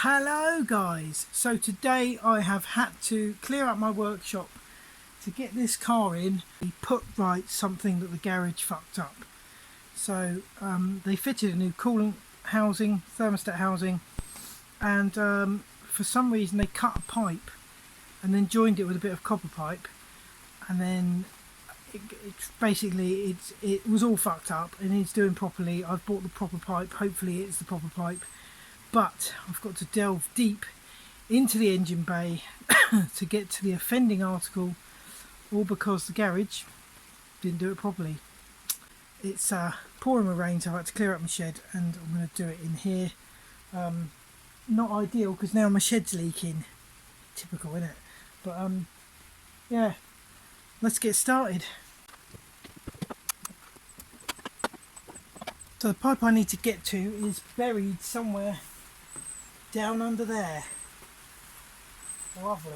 Hello guys, so today I have had to clear out my workshop to get this car in, put right something that the garage fucked up. So they fitted a new coolant housing, thermostat housing, and for some reason they cut a pipe and then joined it with a bit of copper pipe, and then it was all fucked up and it's doing properly. I've bought the proper pipe, hopefully it's the proper pipe. But I've got to delve deep into the engine bay to get to the offending article, all because the garage didn't do it properly. It's pouring with rain, so I've had to clear up my shed and I'm going to do it in here. Not ideal because now my shed's leaking. Typical, isn't it? But yeah, let's get started. So the pipe I need to get to is buried somewhere down under there. Lovely.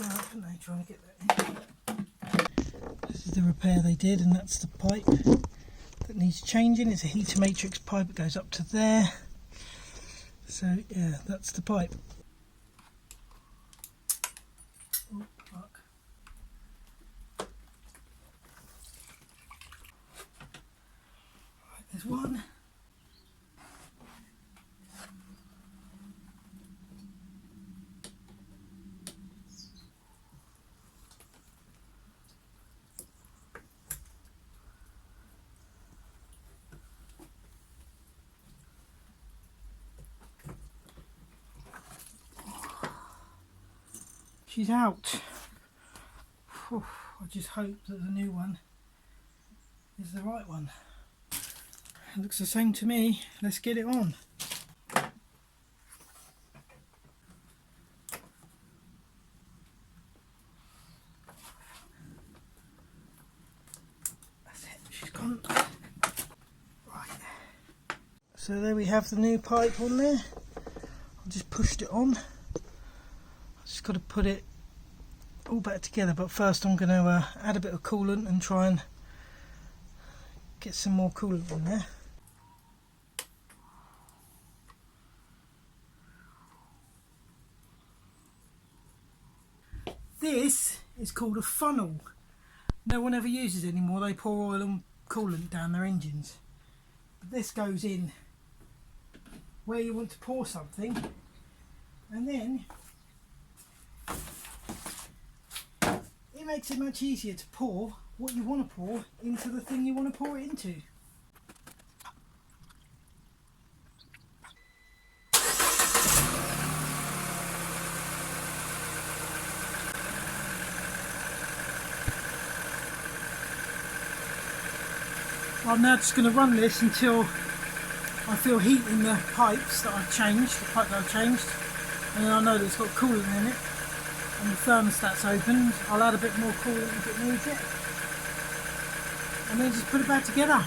Out, aren't they, trying to get that in. This is the repair they did, and that's the pipe that needs changing. It's a heater matrix pipe, it goes up to there. So yeah, that's the pipe. Oh, fuck. Right, there's one. She's out. Whew, I just hope that the new one is the right one. It looks the same to me. Let's get it on. That's it, she's gone. Right. So there we have the new pipe on there. I just pushed it on. Just got to put it all back together, but first I'm going to add a bit of coolant and try and get some more coolant in there. This is called a funnel. No one ever uses it anymore. They pour oil and coolant down their engines. But this goes in where you want to pour something, and then it makes it much easier to pour what you want to pour into the thing you want to pour it into. I'm now just going to run this until I feel heat in the pipes that I've changed, the pipe that I've changed, and then I know that it's got coolant in it. And the thermostat's opened. I'll add a bit more coolant if it needs it, and then just put it back together.